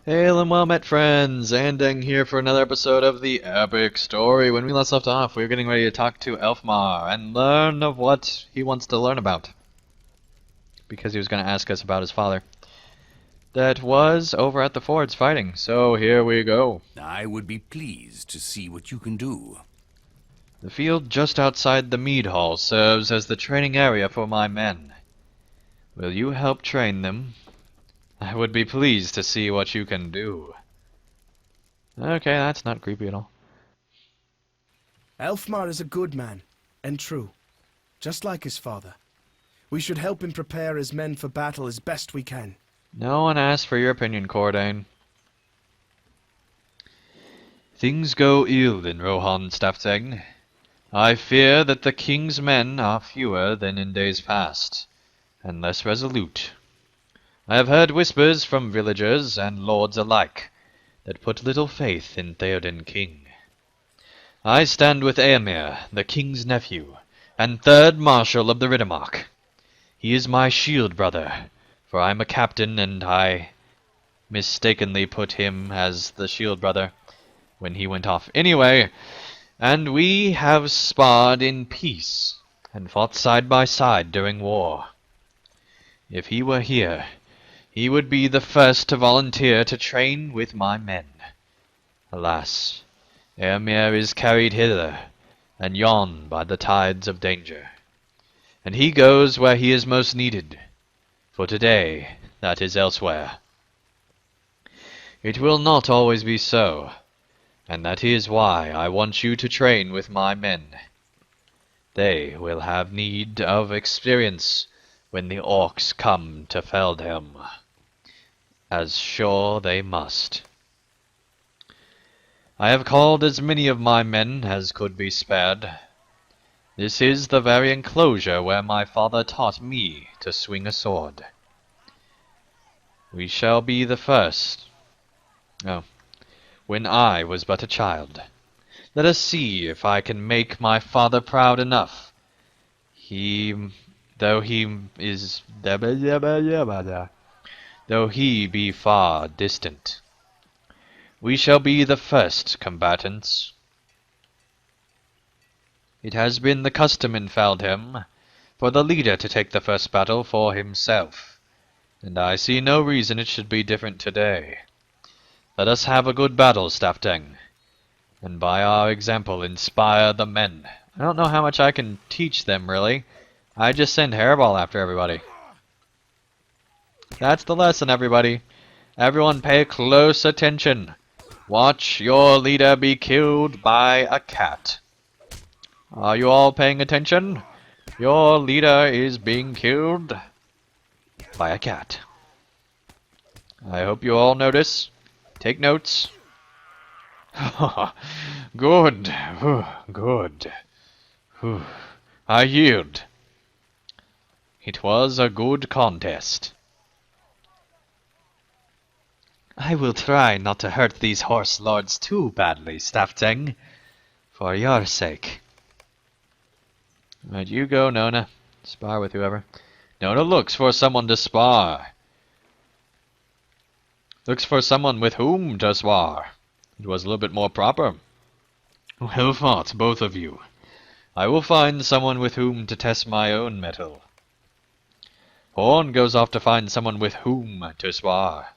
Hail and well met, friends! Andang here for another episode of the epic story. When we last left off, we were getting ready to talk to Elfmar and learn of what he wants to learn about. Because he was going to ask us about his father. That was over at the fords fighting, so here we go. I would be pleased to see what you can do. The field just outside the mead hall serves as the training area for my men. Will you help train them? I would be pleased to see what you can do. Okay, that's not creepy at all. Elfmar is a good man, and true, just like his father. We should help him prepare his men for battle as best we can. No one asked for your opinion, Cordain. Things go ill in Rohan, Stafteg. I fear that the king's men are fewer than in days past, and less resolute. I have heard whispers from villagers and lords alike that put little faith in Theoden King. I stand with Eomer, the king's nephew, and third marshal of the Riddermark. He is my shield brother, for I am a captain and I mistakenly put him as the shield brother when he went off anyway, and we have sparred in peace and fought side by side during war. If he were here, he would be the first to volunteer to train with my men. Alas, Eomer is carried hither and yon by the tides of danger, and he goes where he is most needed, for today that is elsewhere. It will not always be so, and that is why I want you to train with my men. They will have need of experience when the orcs come to Feldhelm, as sure they must. I have called as many of my men as could be spared. This is the very enclosure where my father taught me to swing a sword. We shall be the first. Oh, when I was but a child. Let us see if I can make my father proud enough. Though he be far distant. We shall be the first combatants. It has been the custom in Feldhelm for the leader to take the first battle for himself, and I see no reason it should be different today. Let us have a good battle, Stafteng, and by our example inspire the men. I don't know how much I can teach them, really. I just send Hairball after everybody. That's the lesson, everybody. Everyone pay close attention. Watch your leader be killed by a cat. Are you all paying attention? Your leader is being killed by a cat. I hope you all notice. Take notes. Good. Good. I yield. It was a good contest. I will try not to hurt these horse lords too badly, Stafteng, for your sake. Right, you go, Nona. Spar with whoever. Nona looks for someone to spar. Looks for someone with whom to spar. It was a little bit more proper. Well fought, both of you. I will find someone with whom to test my own mettle. Horn goes off to find someone with whom to spar.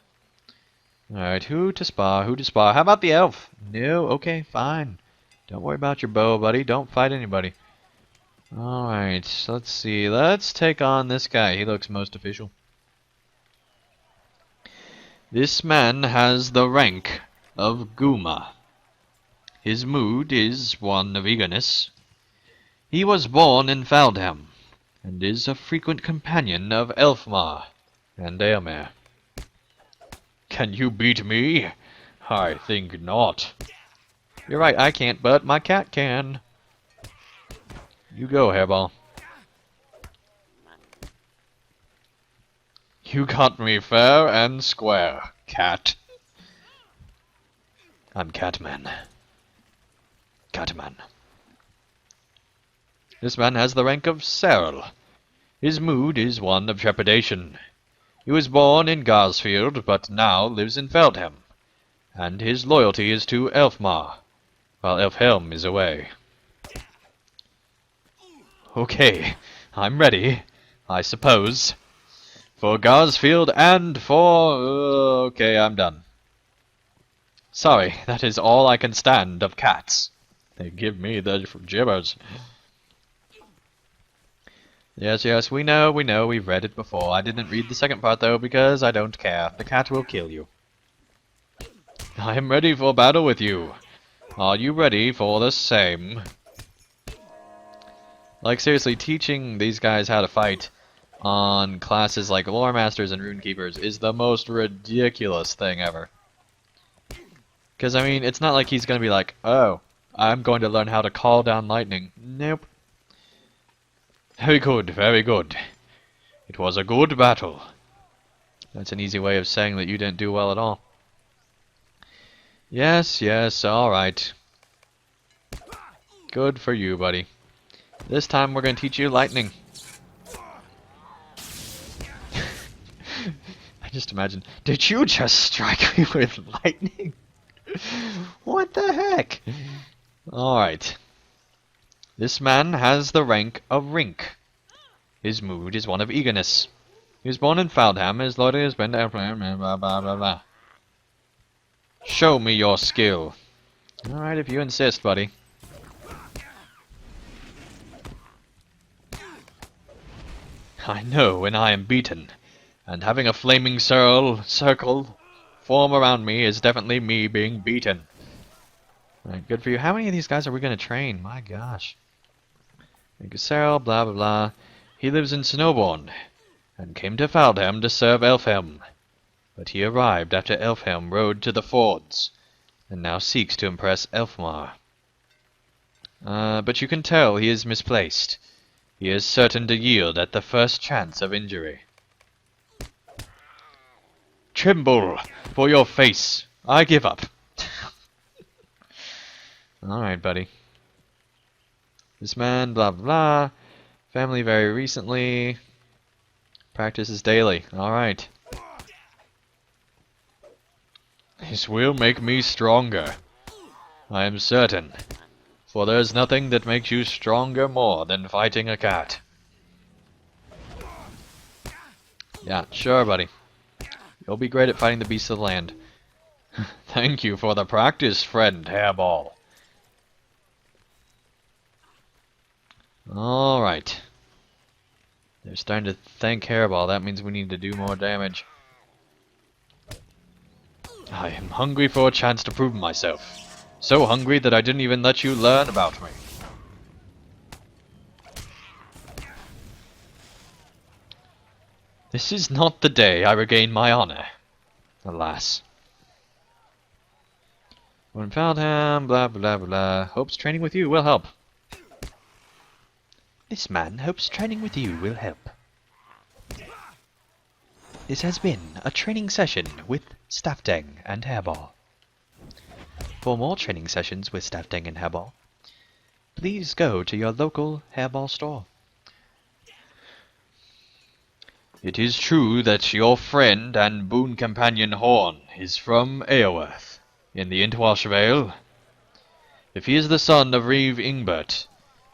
Alright, who to spar, who to spar? How about the elf? No, okay, fine. Don't worry about your bow, buddy. Don't fight anybody. Alright, let's see. Let's take on this guy. He looks most official. This man has the rank of Guma. His mood is one of eagerness. He was born in Feldhelm, and is a frequent companion of Elfmar and Eomer. Can you beat me? I think not. You're right, I can't, but my cat can. You go, Hairball. You got me fair and square, cat. I'm Catman. Catman. This man has the rank of Serl. His mood is one of trepidation. He was born in Garsfield, but now lives in Feldham, and his loyalty is to Elfmar, while Elfhelm is away. Okay, I'm ready, I suppose. For Garsfield and for... okay, I'm done. Sorry, that is all I can stand of cats. They give me the jibbers. Yes, we know, we've read it before. I didn't read the second part, though, because I don't care. The cat will kill you. I am ready for battle with you. Are you ready for the same? Like, seriously, teaching these guys how to fight on classes like Lore Masters and Runekeepers is the most ridiculous thing ever. Because, I mean, it's not like he's going to be like, oh, I'm going to learn how to call down lightning. Nope. Very good, very good. It was a good battle. That's an easy way of saying that you didn't do well at all. Yes, alright. Good for you, buddy. This time we're going to teach you lightning. I just imagine, did you just strike me with lightning? What the heck? Alright. This man has the rank of Rink. His mood is one of eagerness. He was born in Feldham, his loyalty has been to blah blah blah. Show me your skill. Alright, if you insist, buddy. I know when I am beaten, and having a flaming circle form around me is definitely me being beaten. Alright, good for you. How many of these guys are we going to train? My gosh. Gusarl, blah blah blah. He lives in Snowbourne, and came to Feldham to serve Elfhelm. But he arrived after Elfhelm rode to the fords, and now seeks to impress Elfmar. But you can tell he is misplaced. He is certain to yield at the first chance of injury. Tremble for your face. I give up. Alright, buddy. This man, blah blah blah. Family very recently. Practices daily. Alright. This will make me stronger. I am certain. For there's nothing that makes you stronger more than fighting a cat. Yeah, sure, buddy. You'll be great at fighting the beasts of the land. Thank you for the practice, friend Hairball. Alright. They're starting to thank Hairball. That means we need to do more damage. I am hungry for a chance to prove myself. So hungry that I didn't even let you learn about me. This is not the day I regain my honor. Alas. When Feldham, blah blah blah. Hopes training with you will help. This man hopes training with you will help. This has been a training session with Staffdang and Hairball. For more training sessions with Staffdang and Hairball, please go to your local Hairball store. It is true that your friend and boon companion Horn is from Eoworth, in the Intwalsh Vale. If he is the son of Reeve Ingbert,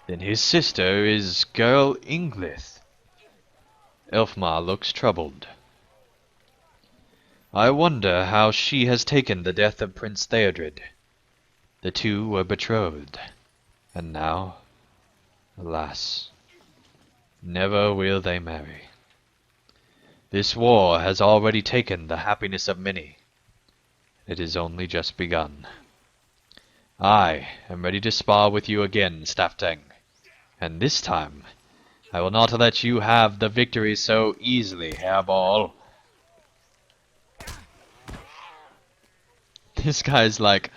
then his sister is Girl Inglith. Elfmar looks troubled. I wonder how she has taken the death of Prince Theodred. The two were betrothed, and now, alas, never will they marry. This war has already taken the happiness of many. It is only just begun. I am ready to spar with you again, Staffdang, and this time I will not let you have the victory so easily, Hairball. This guy's like,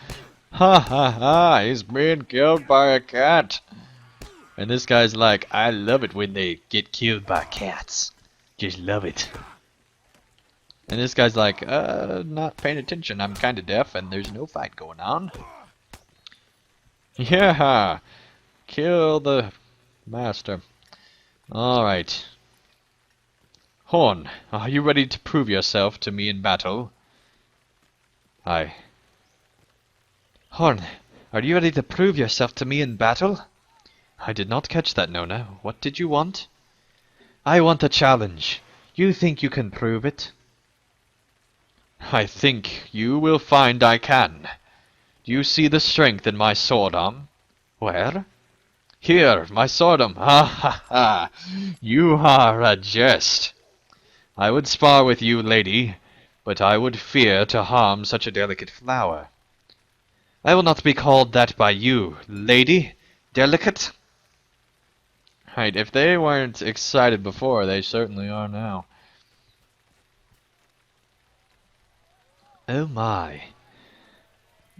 ha ha ha, he's being killed by a cat. And this guy's like, I love it when they get killed by cats. Just love it. And this guy's like, not paying attention, I'm kinda deaf and there's no fight going on. Yeah, kill the master. Alright. Horn, are you ready to prove yourself to me in battle? Aye. Horn, are you ready to prove yourself to me in battle? I did not catch that, Nona. What did you want? I want a challenge. You think you can prove it? I think you will find I can. Do you see the strength in my sword arm? Where? Here, my sword arm. Ha ha ha! You are a jest. I would spar with you, lady, but I would fear to harm such a delicate flower. I will not be called that by you, lady. Delicate? Right, if they weren't excited before, they certainly are now. Oh my.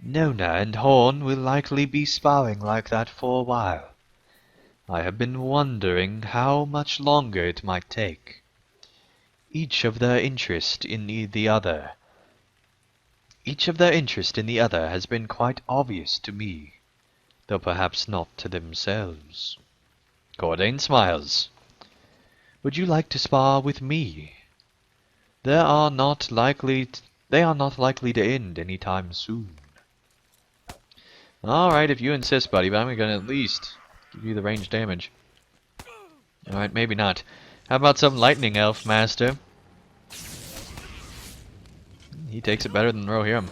Nona and Horn will likely be sparring like that for a while. I have been wondering how much longer it might take. Each of their interest in the other has been quite obvious to me, though perhaps not to themselves. Cordain smiles. Would you like to spar with me? They are not likely to end any time soon. Alright, if you insist, buddy, but I'm gonna at least give you the range damage. Alright, maybe not. How about some lightning elf, master? He takes it better than Rohirrim.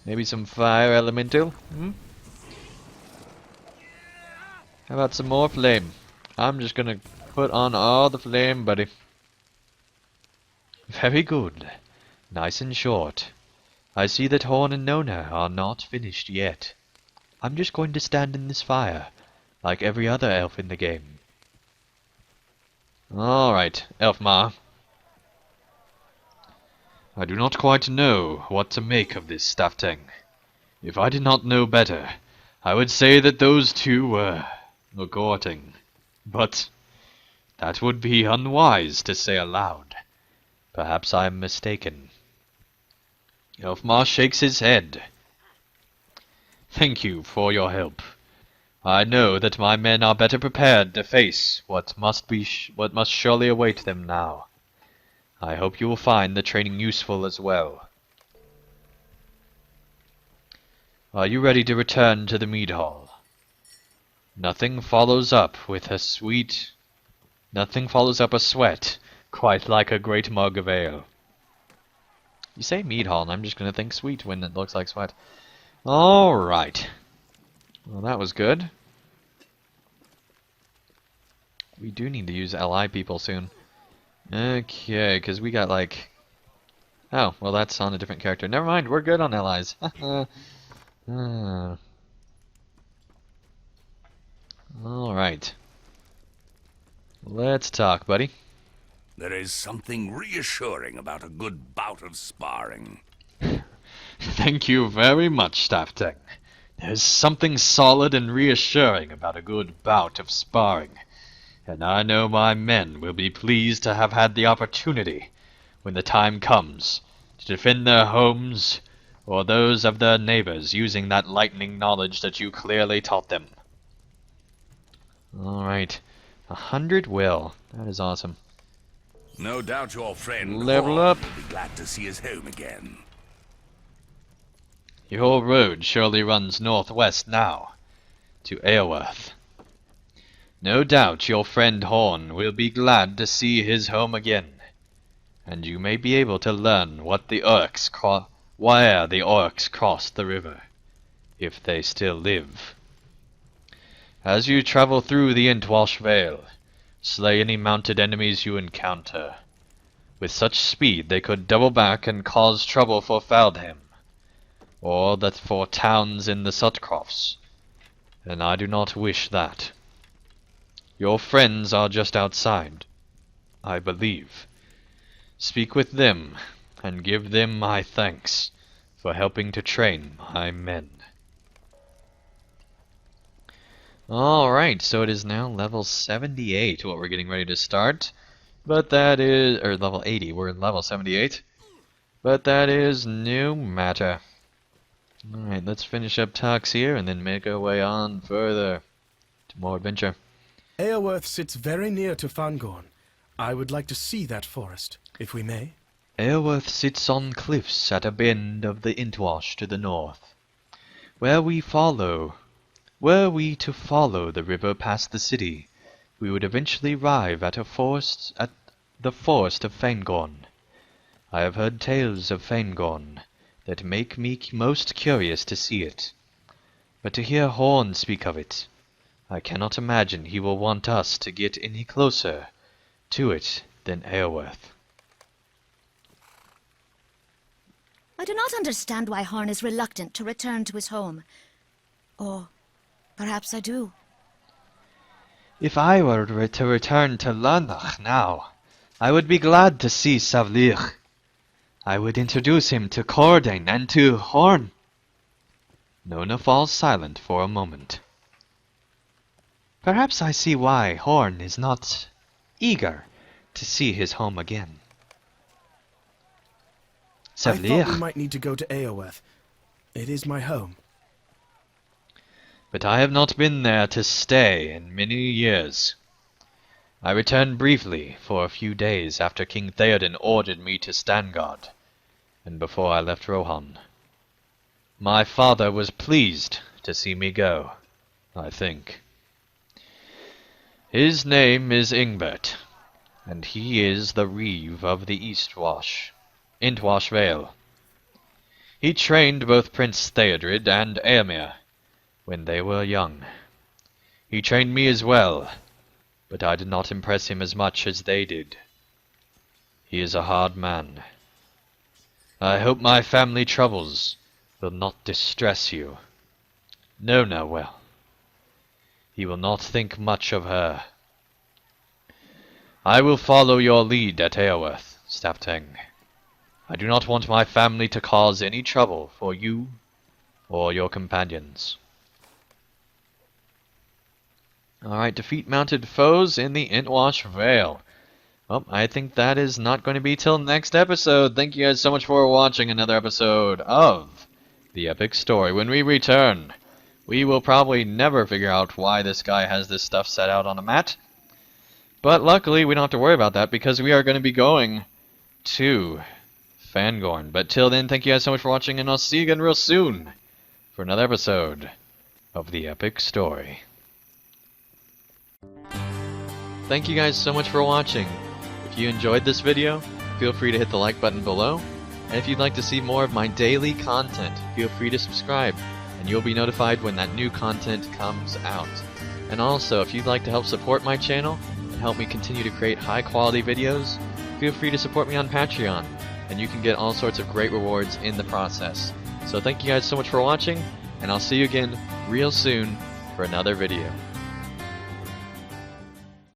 Maybe some fire elemental? Hmm? How about some more flame? I'm just gonna put on all the flame, buddy. Very good. Nice and short. I see that Horn and Nona are not finished yet. I'm just going to stand in this fire, like every other elf in the game. Alright, Elfmar. I do not quite know what to make of this Stafteng. If I did not know better, I would say that those two were courting. But that would be unwise to say aloud. Perhaps I am mistaken. Elfmar shakes his head. Thank you for your help. I know that my men are better prepared to face what must surely await them now. I hope you will find the training useful as well. Are you ready to return to the mead hall? Nothing follows up a sweat quite like a great mug of ale. You say mead hall, and I'm just gonna think sweet when it looks like sweat. Alright. Well, that was good. We do need to use LI people soon. Okay, because we got like... Oh, well that's on a different character. Never mind, we're good on LIs. Alright. Let's talk, buddy. There is something reassuring about a good bout of sparring. Thank you very much, Stafteng. There's something solid and reassuring about a good bout of sparring. And I know my men will be pleased to have had the opportunity, when the time comes, to defend their homes or those of their neighbors using that lightning knowledge that you clearly taught them. Alright. 100 will. That is awesome. No doubt your friend Level Horn up. will be glad to see his home again. Your road surely runs northwest now, to Aoworth. No doubt your friend Horn will be glad to see his home again, and you may be able to learn where the orcs crossed the river, if they still live. As you travel through the Entwalsh Vale, slay any mounted enemies you encounter. With such speed they could double back and cause trouble for Faldheim, or that for towns in the Sutcrofts, and I do not wish that. Your friends are just outside, I believe. Speak with them, and give them my thanks for helping to train my men. Alright, so it is now level 78, what we're getting ready to start. But that is, or level 80, we're in level 78. But that is no matter. Alright, let's finish up talks here and then make our way on further to more adventure. Aoworth sits very near to Fangorn. I would like to see that forest, if we may. Aerworth sits on cliffs at a bend of the Intwash to the north. Were we to follow the river past the city, we would eventually arrive at the forest of Fangorn. I have heard tales of Fangorn that make me most curious to see it. But to hear Horn speak of it, I cannot imagine he will want us to get any closer to it than Aerworth. I do not understand why Horn is reluctant to return to his home. Or perhaps I do. If I were to return to Lernach now, I would be glad to see Savlir. I would introduce him to Cordain and to Horn. Nona falls silent for a moment. Perhaps I see why Horn is not eager to see his home again. I thought we Savlir. might need to go to Aerworth. It is my home. But I have not been there to stay in many years. I returned briefly for a few days after King Theoden ordered me to stand guard, and before I left Rohan. My father was pleased to see me go, I think. His name is Ingbert, and he is the Reeve of the Intwash Vale. He trained both Prince Theodred and Aemir when they were young. He trained me as well, but I did not impress him as much as they did. He is a hard man. I hope my family troubles will not distress you. Nona will. He will not think much of her. I will follow your lead at Aerworth, Stafteng. I do not want my family to cause any trouble for you or your companions. Alright, defeat mounted foes in the Intwash Vale. Well, I think that is not going to be till next episode. Thank you guys so much for watching another episode of The Epic Story. When we return, we will probably never figure out why this guy has this stuff set out on a mat. But luckily, we don't have to worry about that because we are going to be going to Fangorn. But till then, thank you guys so much for watching, and I'll see you again real soon for another episode of The Epic Story. Thank you guys so much for watching. If you enjoyed this video, feel free to hit the like button below. And if you'd like to see more of my daily content, feel free to subscribe, and you'll be notified when that new content comes out. And also, if you'd like to help support my channel and help me continue to create high quality videos, feel free to support me on Patreon, and you can get all sorts of great rewards in the process. So thank you guys so much for watching, and I'll see you again real soon for another video.